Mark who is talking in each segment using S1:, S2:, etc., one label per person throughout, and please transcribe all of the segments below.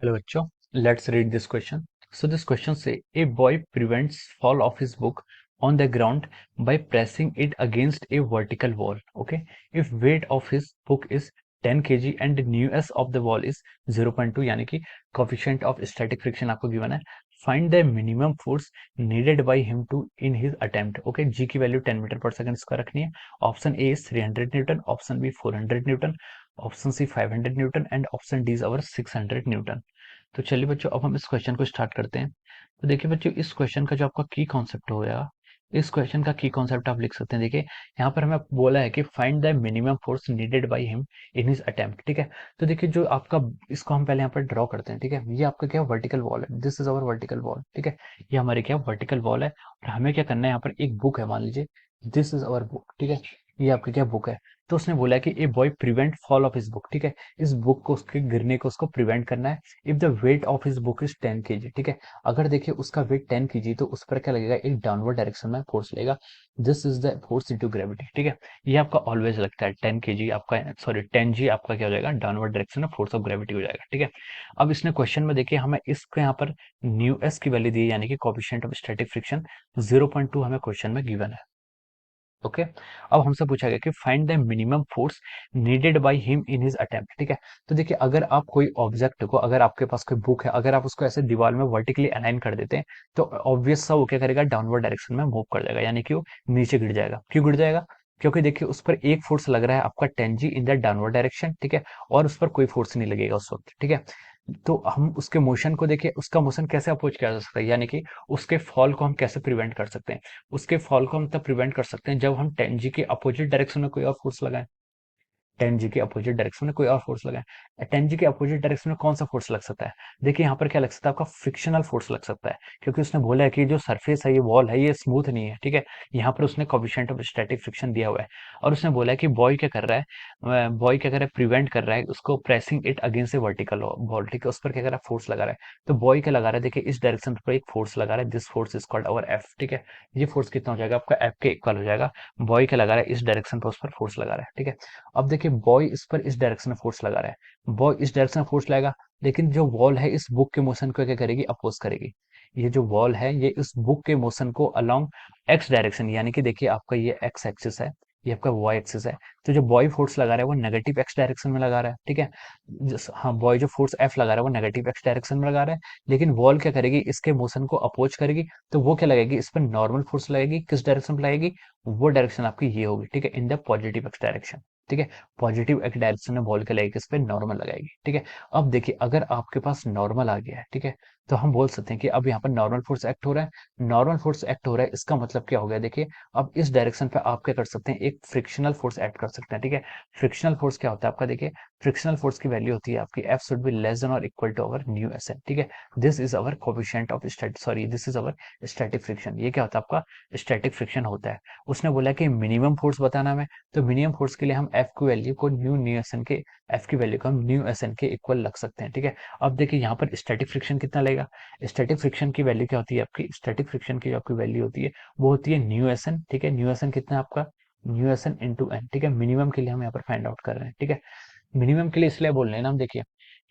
S1: Hello बच्चों, let's read this question. So this question say a boy prevents fall of his book on the ground by pressing it against a vertical wall. Okay, if weight of his book is 10 kg and newS of the wall is 0.2 यानी कि coefficient of static friction आपको given है. Find the minimum force needed by him to in his attempt. Okay, G की value 10 metre per second इसका रखनी है. Option A is 300 newton, option B 400 newton, option C 500 newton and option D is our 600 newton. तो चलिए बच्चों, अब हम इस क्वेश्चन को स्टार्ट करते हैं. तो देखिए बच्चों, इस क्वेश्चन का जो आपका की कॉन्सेप्ट होगा, इस क्वेश्चन का की कॉन्सेप्ट आप लिख सकते हैं. देखिए यहाँ पर हमें बोला है कि find the minimum force needed by him in his attempt. ठीक है, तो देखिए जो आपका, इसको हम पहले यहाँ पर ड्रॉ करते हैं. ठीक है, ये आपका क्या वर्टिकल वॉल है, this is our vertical wall. ठीक है, ये हमारी क्या वर्टिकल वॉल है और हमें क्या करना है, यहाँ पर एक बुक है, मान लीजिए दिस इज अवर बुक. ठीक है, ये आपकी क्या बुक है. तो उसने बोला है कि a boy prevent fall of his book. ठीक है, इस बुक को, उसके गिरने को उसको प्रिवेंट करना है. If the weight of his book is 10 kg. ठीक है, अगर देखिए उसका वेट 10 kg तो उस पर क्या लगेगा, एक डाउनवर्ड डायरेक्शन में फोर्स लगेगा. This is the force into gravity. ठीक है, ये आपका ऑलवेज लगता है 10 kg आपका, सॉरी 10 g आपका क्या हो जाएगा, डाउनवर्ड डायरेक्शन में फोर्स ऑफ ग्रेविटी हो जाएगा. ठीक है, अब इसने क्वेश्चन में देखिए हमें इसको यहाँ पर न्यू एस की वैल्यू दी है, यानी कि कोएफिशिएंट ऑफ स्टैटिक फ्रिक्शन 0.2 हमें क्वेश्चन में गिवन है. ओके, अब हमसे पूछा गया कि find the minimum force needed by him in his attempt. ठीक है, तो देखिए अगर आप कोई ऑब्जेक्ट को, अगर आपके पास कोई बुक है, अगर आप उसको ऐसे दीवार में वर्टिकली अलाइन कर देते हैं तो ऑब्वियस सा वो क्या करेगा, डाउनवर्ड डायरेक्शन में मूव कर जाएगा, यानी कि वो नीचे गिर जाएगा. क्यों गिर जाएगा, क्योंकि देखिए उस पर एक फोर्स लग रहा है आपका 10 g in the downward direction. ठीक है, और उस पर कोई फोर्स नहीं लगेगा उस वक्त. ठीक है, तो हम उसके मोशन को देखिए, उसका मोशन कैसे अप्रोच किया जा सकता है, यानी कि उसके फॉल को हम कैसे प्रिवेंट कर सकते हैं. उसके फॉल को हम तब प्रिवेंट कर सकते हैं जब हम 10 g के अपोजिट डायरेक्शन में कोई और फोर्स लगाएं. 10 जी के अपोजिट डायरेक्शन में कोई और फोर्स लगाए. 10 जी के अपोजिट डायरेक्शन में कौन सा फोर्स लग सकता है, देखिए यहाँ पर क्या लग सकता है, आपका फ्रिक्शनल फोर्स लग सकता है. क्योंकि उसने बोला है कि जो सरफेस है, ये वॉल है, ये स्मूथ नहीं है. ठीक है, यहाँ पर उसने कोएफिशिएंट ऑफ स्टैटिक फ्रिक्शन दिया हुआ है और उसने बोला है कि बॉय क्या कर रहा है, बॉय क्या कर रहा है, प्रिवेंट कर रहा है उसको, pressing it against A vertical wall. ठीक है, उस पर क्या कर रहा है, फोर्स लगा रहा है. तो बॉय क्या लगा रहा है, देखिए इस डायरेक्शन पर एक फोर्स लगा रहा है, this force is called our F. ठीक है, ये फोर्स कितना हो जाएगा आपका, एफ के इक्वल हो जाएगा. बॉय क्या लगा रहा है, इस डायरेक्शन पर उस पर फोर्स लगा रहा है. ठीक है, अब देखिए बॉय इस पर इस डायरेक्शन में फोर्स लगा रहा है, बॉय इस डायरेक्शन में फोर्स लगाएगा, लेकिन जो वॉल है इस बुक के मोशन को क्या करेगी, अपोज करेगी. ये जो वॉल है ये इस बुक के मोशन को अलोंग एक्स डायरेक्शन, यानी कि देखिए आपका ये एक्स एक्सिस है, ये आपका वाई एक्सिस है. तो जो बॉय फोर्स लगा रहा है वो नेगेटिव एक्स डायरेक्शन में लगा रहा है. ठीक है, हाँ, बॉय जो फोर्स एफ लगा रहा है वो नेगेटिव एक्स डायरेक्शन में लगा रहा है, लेकिन वॉल क्या करेगी, इसके मोशन को अपोज करेगी. तो वो क्या लगेगी, इस पर नॉर्मल फोर्स लगेगी, किस डायरेक्शन में लगेगी, वो डायरेक्शन आपकी ये होगी. ठीक है, in the positive x direction. ठीक है, पॉजिटिव एक्स डायरेक्शन में बॉल क्या लगेगी, इस पे नॉर्मल लगाएगी. ठीक है, अब देखिए अगर आपके पास नॉर्मल आ गया है, ठीक है, तो हम बोल सकते हैं कि अब यहाँ पर नॉर्मल फोर्स एक्ट हो रहा है. नॉर्मल फोर्स एक्ट हो रहा है, इसका मतलब क्या हो गया, देखिए अब इस डायरेक्शन पे आप क्या कर सकते हैं, एक फ्रिक्शनल फोर्स एक्ट कर सकते हैं. ठीक है, फ्रिक्शनल फोर्स क्या होता है आपका, देखिए फ्रिक्शनल फोर्स की वैल्यू होती है आपकी F should be less than और equal to our mu S N. ठीक है, this is our coefficient of static, sorry this is our static friction. ये क्या होता है आपका, स्टैटिक फ्रिक्शन होता है. उसने बोला कि मिनिमम फोर्स बताना हमें, तो मिनिमम फोर्स के लिए हम एफ की वैल्यू को न्यू एस एन के, एफ की वैल्यू को हम न्यू एस एन के इक्वल रख सकते हैं. ठीक है, अब देखिए यहाँ पर स्टैटिक फ्रिक्शन कितना लगेगा, स्टैटिक फ्रिक्शन की वैल्यू क्या होती है आपकी, स्टैटिक फ्रिक्शन की जो आपकी वैल्यू होती है वो होती है न्यू एस एन. ठीक है, न्यू एस एन कितना है आपका, mu S N into N. ठीक है, मिनिमम के लिए हम यहाँ पर फाइंड आउट कर रहे हैं. ठीक है, मिनिमम के लिए इसलिए बोल रहे हैं ना हम, देखिए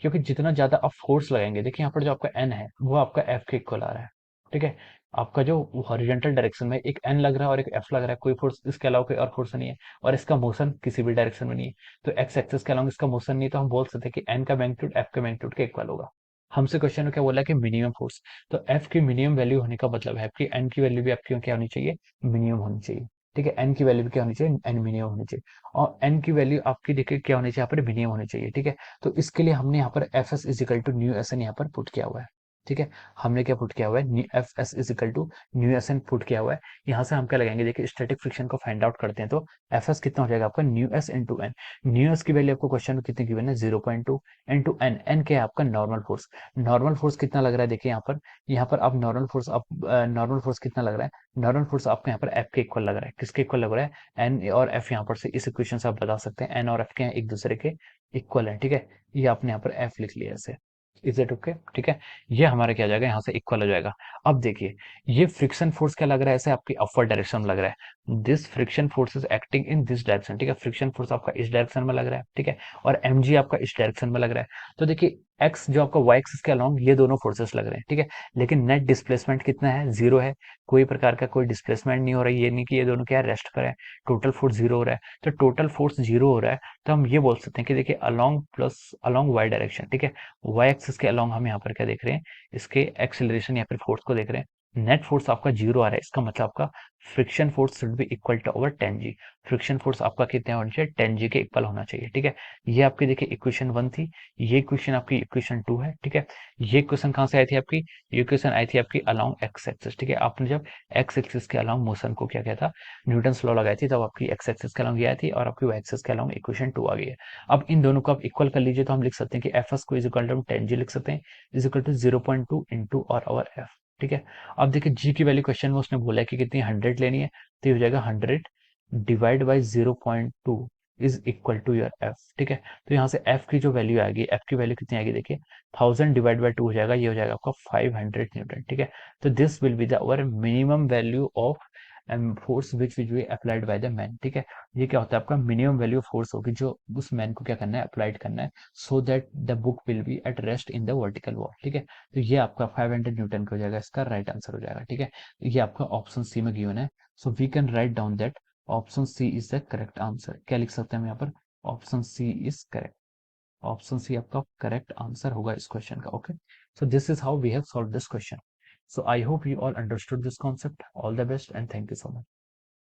S1: क्योंकि जितना ज्यादा आप फोर्स लगाएंगे, देखिए यहाँ पर जो आपका एन है वो आपका एफ के इक्वल आ रहा है. ठीक है, आपका जो हॉरिजॉन्टल डायरेक्शन में एक एन लग रहा है और एक एफ लग रहा है, कोई फोर्स इसके अलावा कोई और फोर्स नहीं है, और इसका मोशन किसी भी डायरेक्शन में नहीं है, तो एक्स एक्सिस के अलावा इसका मोशन नहीं है, तो हम बोल सकते हैं कि एन का मैग्नीट्यूड एफ के मैग्नीट्यूड के इक्वल होगा. हमसे क्वेश्चन में क्या बोला कि मिनिमम फोर्स, तो एफ की मिनिमम वैल्यू होने का मतलब है कि एन की वैल्यू भी आपकी क्या होनी चाहिए, मिनिमम होनी चाहिए. ठीक है, एन की वैल्यू भी क्या होनी चाहिए, एन मिनिमम होनी चाहिए. और एन की वैल्यू आपकी देखिए क्या होनी चाहिए, यहाँ पर मिनिमम होनी चाहिए. ठीक है, तो इसके लिए हमने यहाँ पर F S is equal to mu S N यहाँ पर पुट किया हुआ है. ठीक है, हमने क्या पुट किया हुआ है, F S is equal to mu S N put किया हुआ है. यहाँ से हम क्या लगाएंगे, देखिए स्टैटिक फ्रिक्शन को फाइंड आउट करते हैं, तो एफ एस कितना हो जाएगा आपका, mu S into N. Mu S की वैल्यू आपको क्वेश्चन में कितनी गिवन है, 0.2 इंटू एन. एन क्या है आपका, नॉर्मल फोर्स. नॉर्मल फोर्स कितना लग रहा है, देखिए यहाँ पर आप नॉर्मल फोर्स, आप नॉर्मल फोर्स कितना लग रहा है, नॉर्मल फोर्स आपको यहाँ पर एफ के इक्वल लग रहा है. किसके इक्वल लग रहा है, एन और एफ. यहाँ पर से इस इक्वेशन से आप बता सकते हैं एन और एफ के एक दूसरे के इक्वल है. ठीक है, ये आपने यहाँ पर एफ लिख लिया ऐसे, इज इट ओके. ठीक है, ये हमारा क्या हो जाएगा, यहाँ से इक्वल हो जाएगा. अब देखिए ये फ्रिक्शन फोर्स क्या लग रहा है, ऐसे आपकी अपवर्ड डायरेक्शन में लग रहा है, this friction force is acting in this direction. ठीक है, फ्रिक्शन फोर्स आपका इस डायरेक्शन में लग रहा है. ठीक है, और एम जी आपका इस डायरेक्शन में लग रहा है. तो देखिए एक्स जो आपका वाई एक्सिस के अलॉन्ग, ये दोनों फोर्सेस लग रहे हैं, ठीक है। लेकिन नेट डिस्प्लेसमेंट कितना है, जीरो है, कोई प्रकार का कोई डिस्प्लेसमेंट नहीं हो रहा है, ये नहीं कि ये दोनों क्या रेस्ट पर है, टोटल फोर्स जीरो हो रहा है। तो टोटल फोर्स जीरो हो रहा है, तो हम ये बोल सकते हैं कि देखिए along plus along y direction, ठीक है, वाई एक्सिस के अलॉन्ग हम यहाँ पर क्या देख रहे हैं, इसके एक्सेलरेशन या फिर फोर्स को देख रहे हैं, नेट फोर्स आपका जीरो आ रहा है, इसका मतलब आपका friction force should be equal to over 10 g. Friction force आपका कितना होना चाहिए, 10 जी के इक्वल होना चाहिए, ठीक है। ये आपकी देखिए इक्वेशन 1 थी, ये इक्वेशन आपकी इक्वेशन 2 है, ठीक है। ये इक्वेशन कहाँ से आई थी आपकी, ये इक्वेशन आई थी आपकी अलोंग एक्स एक्सिस, ठीक है। आपने जब एक्स एक्सिस के अलोंग मोशन को क्या किया था, न्यूटन्स लॉ लगाई थी, तब आपकी एक्स एक्सिस के अलोंग ये आई थी और आपकी वाई एक्सिस के अलोंग इक्वेशन 2 आ गई है। अब इन दोनों को आप इक्वल कर लीजिए, तो हम लिख सकते हैं कि एफ एस को इज इक्वल टू 10 जी लिख सकते हैं, इज इक्वल टू 0.2 इंटू और आवर एफ, ठीक है। अब देखिए जी की वैल्यू क्वेश्चन में उसने बोला है कि कितनी 100 लेनी है, तो ये हो जाएगा 100 divide by 0.2 is equal to your F, ठीक है। तो यहाँ से एफ की जो वैल्यू आएगी, एफ की वैल्यू कितनी आएगी देखिए, 1000 डिवाइड बाई 2 हो जाएगा, ये हो जाएगा आपका 500 न्यूटन, ठीक है। तो this will be the our minimum value of force which which be applied by the man, ठीक है। ये क्या होता है, आपका मिनिमम वैल्यू ऑफ फोर्स होगी जो उस मैन को क्या करना है, अप्लाइड करना है, so that the book will be at rest in the vertical wall, ठीक है। तो ये आपका 500 न्यूटन का हो जाएगा, इसका राइट आंसर हो जाएगा, ठीक है। ये आपका ऑप्शन सी में गिवन है, so we can write down that option C is the correct answer. क्या लिख सकते हैं हम यहाँ पर, option C is correct, option C आपका करेक्ट आंसर होगा इस क्वेश्चन का, okay. So this is how we have solve this question. So I hope you all understood this concept. All the best and thank you so much.